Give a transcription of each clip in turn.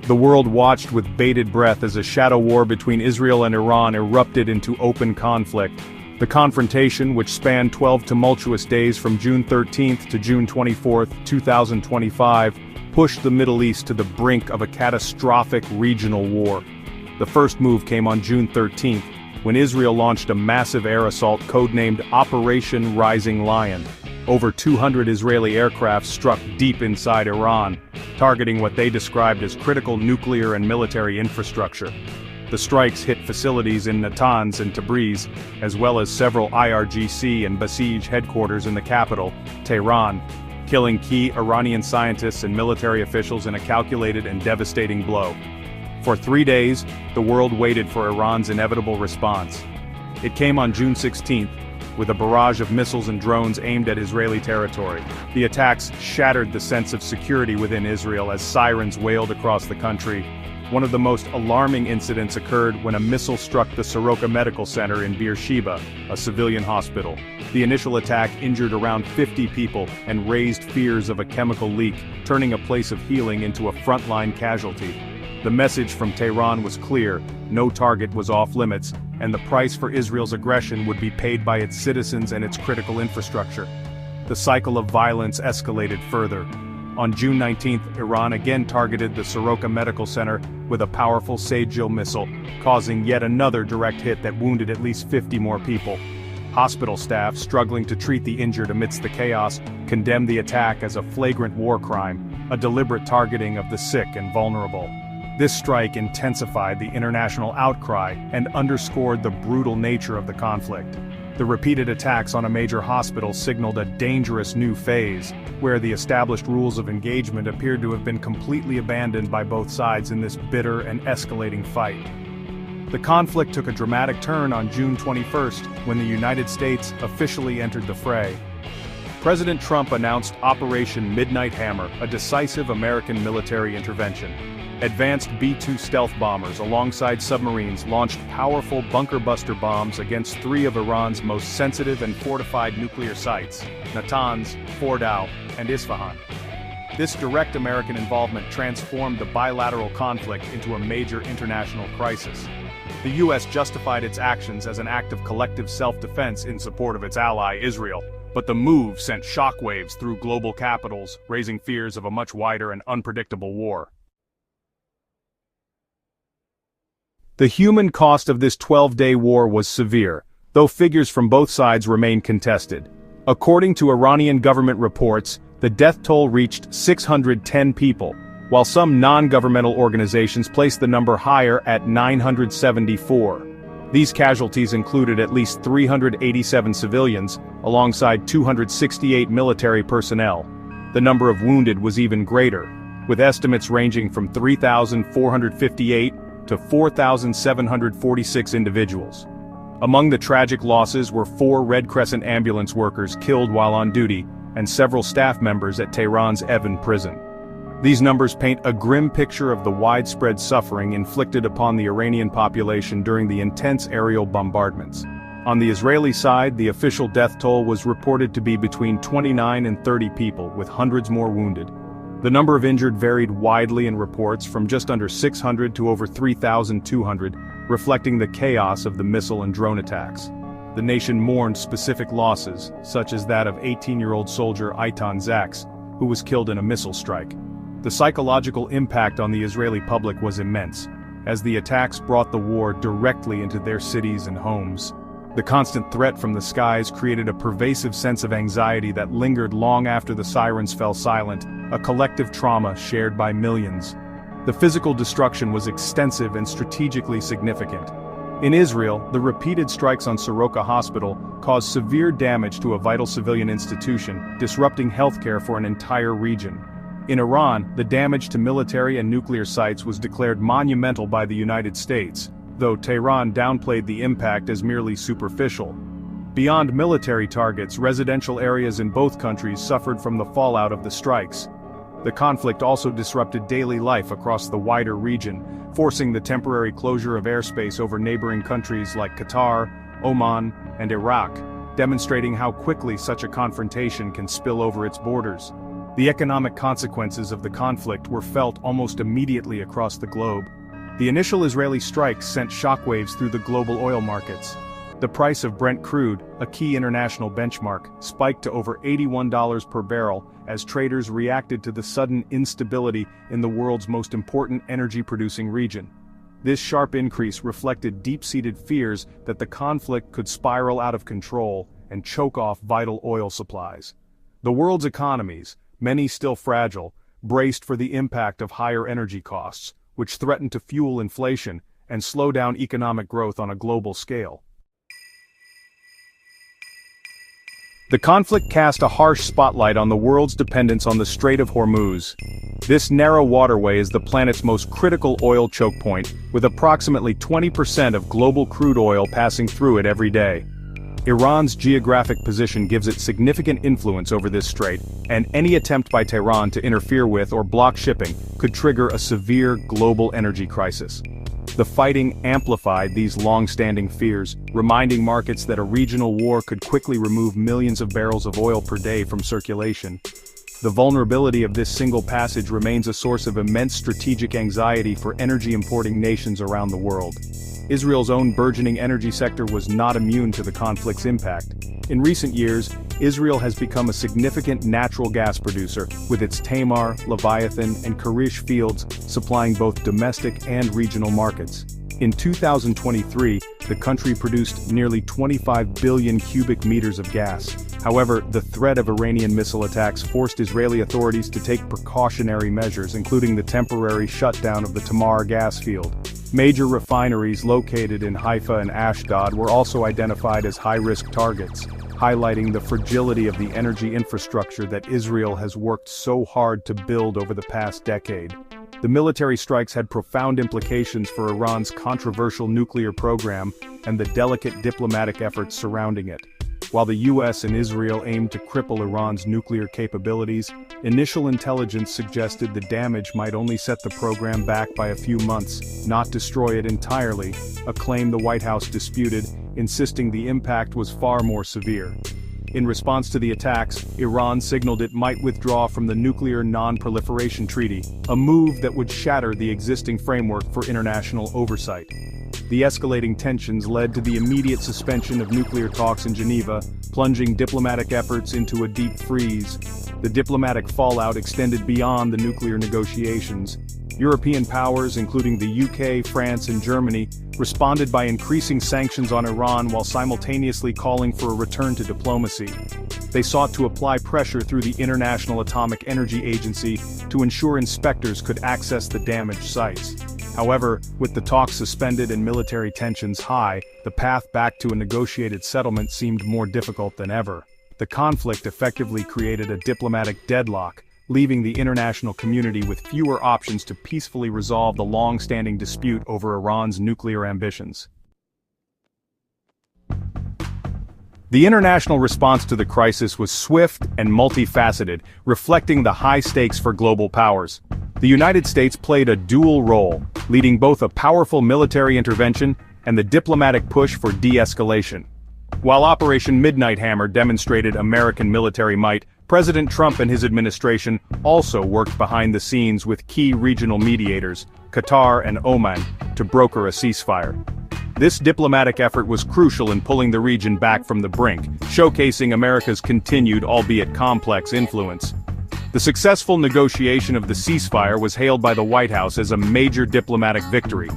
The world watched with bated breath as a shadow war between Israel and Iran erupted into open conflict. The confrontation, which spanned 12 tumultuous days from June 13 to June 24, 2025, pushed the Middle East to the brink of a catastrophic regional war. The first move came on June 13, when Israel launched a massive air assault codenamed Operation Rising Lion. Over 200 Israeli aircraft struck deep inside Iran, targeting what they described as critical nuclear and military infrastructure. The strikes hit facilities in Natanz and Tabriz, as well as several IRGC and Basij headquarters in the capital, Tehran, killing key Iranian scientists and military officials in a calculated and devastating blow. For 3 days, the world waited for Iran's inevitable response. It came on June 16, with a barrage of missiles and drones aimed at Israeli territory. The attacks shattered the sense of security within Israel as sirens wailed across the country. One of the most alarming incidents occurred when a missile struck the Soroka Medical Center in Beersheba, a civilian hospital. The initial attack injured around 50 people and raised fears of a chemical leak, turning a place of healing into a frontline casualty. The message from Tehran was clear: no target was off limits, and the price for Israel's aggression would be paid by its citizens and its critical infrastructure. The cycle of violence escalated further. On June 19, Iran again targeted the Soroka Medical Center with a powerful Sajil missile, causing yet another direct hit that wounded at least 50 more people. Hospital staff, struggling to treat the injured amidst the chaos, condemned the attack as a flagrant war crime, a deliberate targeting of the sick and vulnerable. This strike intensified the international outcry and underscored the brutal nature of the conflict. The repeated attacks on a major hospital signaled a dangerous new phase, where the established rules of engagement appeared to have been completely abandoned by both sides in this bitter and escalating fight. The conflict took a dramatic turn on June 21, when the United States officially entered the fray. President Trump announced Operation Midnight Hammer, a decisive American military intervention. Advanced B-2 stealth bombers alongside submarines launched powerful bunker-buster bombs against 3 of Iran's most sensitive and fortified nuclear sites: Natanz, Fordow, and Isfahan. This direct American involvement transformed the bilateral conflict into a major international crisis. The U.S. justified its actions as an act of collective self-defense in support of its ally Israel, but the move sent shockwaves through global capitals, raising fears of a much wider and unpredictable war. The human cost of this 12-day war was severe, though figures from both sides remain contested. According to Iranian government reports, the death toll reached 610 people, while some non-governmental organizations placed the number higher at 974. These casualties included at least 387 civilians, alongside 268 military personnel. The number of wounded was even greater, with estimates ranging from 3,458 to 4,746 individuals. Among the tragic losses were 4 Red Crescent ambulance workers killed while on duty, and several staff members at Tehran's Evin prison. These numbers paint a grim picture of the widespread suffering inflicted upon the Iranian population during the intense aerial bombardments. On the Israeli side, the official death toll was reported to be between 29 and 30 people, with hundreds more wounded. The number of injured varied widely in reports, from just under 600 to over 3,200, reflecting the chaos of the missile and drone attacks. The nation mourned specific losses, such as that of 18-year-old soldier Eitan Zaks, who was killed in a missile strike. The psychological impact on the Israeli public was immense, as the attacks brought the war directly into their cities and homes. The constant threat from the skies created a pervasive sense of anxiety that lingered long after the sirens fell silent, a collective trauma shared by millions. The physical destruction was extensive and strategically significant. In Israel, the repeated strikes on Soroka Hospital caused severe damage to a vital civilian institution, disrupting healthcare for an entire region. In Iran, the damage to military and nuclear sites was declared monumental by the United States, though Tehran downplayed the impact as merely superficial. Beyond military targets, residential areas in both countries suffered from the fallout of the strikes. The conflict also disrupted daily life across the wider region, forcing the temporary closure of airspace over neighboring countries like Qatar, Oman, and Iraq, demonstrating how quickly such a confrontation can spill over its borders. The economic consequences of the conflict were felt almost immediately across the globe. The initial Israeli strikes sent shockwaves through the global oil markets. The price of Brent crude, a key international benchmark, spiked to over $81 per barrel as traders reacted to the sudden instability in the world's most important energy-producing region. This sharp increase reflected deep-seated fears that the conflict could spiral out of control and choke off vital oil supplies. The world's economies, many still fragile, braced for the impact of higher energy costs, which threatened to fuel inflation and slow down economic growth on a global scale. The conflict cast a harsh spotlight on the world's dependence on the Strait of Hormuz. This narrow waterway is the planet's most critical oil choke point, with approximately 20% of global crude oil passing through it every day. Iran's geographic position gives it significant influence over this strait, and any attempt by Tehran to interfere with or block shipping could trigger a severe global energy crisis. The fighting amplified these long-standing fears, reminding markets that a regional war could quickly remove millions of barrels of oil per day from circulation. The vulnerability of this single passage remains a source of immense strategic anxiety for energy-importing nations around the world. Israel's own burgeoning energy sector was not immune to the conflict's impact. In recent years, Israel has become a significant natural gas producer, with its Tamar, Leviathan, and Karish fields supplying both domestic and regional markets. In 2023, the country produced nearly 25 billion cubic meters of gas. However, the threat of Iranian missile attacks forced Israeli authorities to take precautionary measures, including the temporary shutdown of the Tamar gas field. Major refineries located in Haifa and Ashdod were also identified as high-risk targets, highlighting the fragility of the energy infrastructure that Israel has worked so hard to build over the past decade. The military strikes had profound implications for Iran's controversial nuclear program and the delicate diplomatic efforts surrounding it. While the US and Israel aimed to cripple Iran's nuclear capabilities, initial intelligence suggested the damage might only set the program back by a few months, not destroy it entirely, a claim the White House disputed, insisting the impact was far more severe. In response to the attacks, Iran signaled it might withdraw from the Nuclear Non-Proliferation Treaty, a move that would shatter the existing framework for international oversight. The escalating tensions led to the immediate suspension of nuclear talks in Geneva, plunging diplomatic efforts into a deep freeze. The diplomatic fallout extended beyond the nuclear negotiations. European powers, including the UK, France, and Germany, responded by increasing sanctions on Iran while simultaneously calling for a return to diplomacy. They sought to apply pressure through the International Atomic Energy Agency to ensure inspectors could access the damaged sites. However, with the talks suspended and military tensions high, the path back to a negotiated settlement seemed more difficult than ever. The conflict effectively created a diplomatic deadlock, leaving the international community with fewer options to peacefully resolve the long-standing dispute over Iran's nuclear ambitions. The international response to the crisis was swift and multifaceted, reflecting the high stakes for global powers. The United States played a dual role, leading both a powerful military intervention and the diplomatic push for de-escalation. While Operation Midnight Hammer demonstrated American military might, President Trump and his administration also worked behind the scenes with key regional mediators, Qatar and Oman, to broker a ceasefire. This diplomatic effort was crucial in pulling the region back from the brink, showcasing America's continued, albeit complex, influence. The successful negotiation of the ceasefire was hailed by the White House as a major diplomatic victory.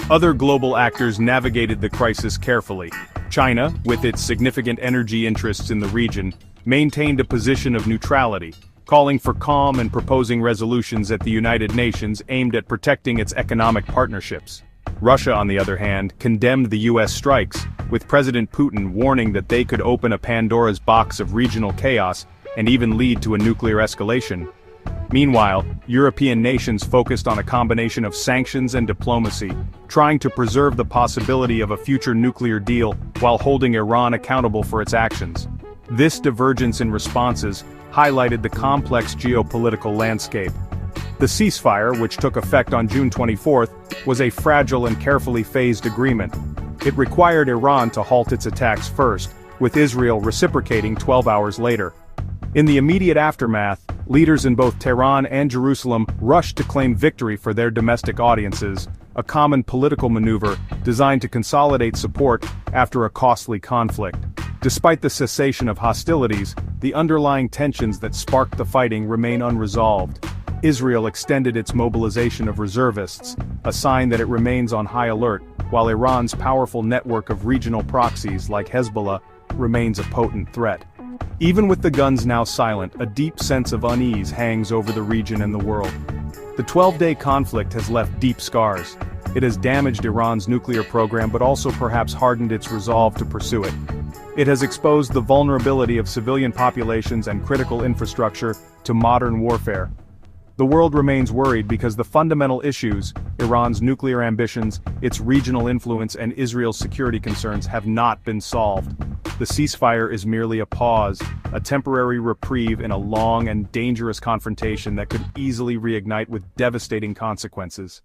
Other global actors navigated the crisis carefully. China, with its significant energy interests in the region, maintained a position of neutrality, calling for calm and proposing resolutions at the United Nations aimed at protecting its economic partnerships. Russia, on the other hand, condemned the US strikes, with President Putin warning that they could open a Pandora's box of regional chaos and even lead to a nuclear escalation. Meanwhile, European nations focused on a combination of sanctions and diplomacy, trying to preserve the possibility of a future nuclear deal while holding Iran accountable for its actions. This divergence in responses highlighted the complex geopolitical landscape. The ceasefire, which took effect on June 24, was a fragile and carefully phased agreement. It required Iran to halt its attacks first, with Israel reciprocating 12 hours later. In the immediate aftermath, Leaders in both Tehran and Jerusalem rushed to claim victory for their domestic audiences, a common political maneuver designed to consolidate support after a costly conflict. Despite the cessation of hostilities, the underlying tensions that sparked the fighting remain unresolved. Israel extended its mobilization of reservists, a sign that it remains on high alert, while Iran's powerful network of regional proxies like Hezbollah remains a potent threat. Even with the guns now silent, a deep sense of unease hangs over the region and the world. The 12-day conflict has left deep scars. It has damaged Iran's nuclear program but also perhaps hardened its resolve to pursue it. It has exposed the vulnerability of civilian populations and critical infrastructure to modern warfare. The world remains worried because the fundamental issues, Iran's nuclear ambitions, its regional influence and Israel's security concerns have not been solved. The ceasefire is merely a pause, a temporary reprieve in a long and dangerous confrontation that could easily reignite with devastating consequences.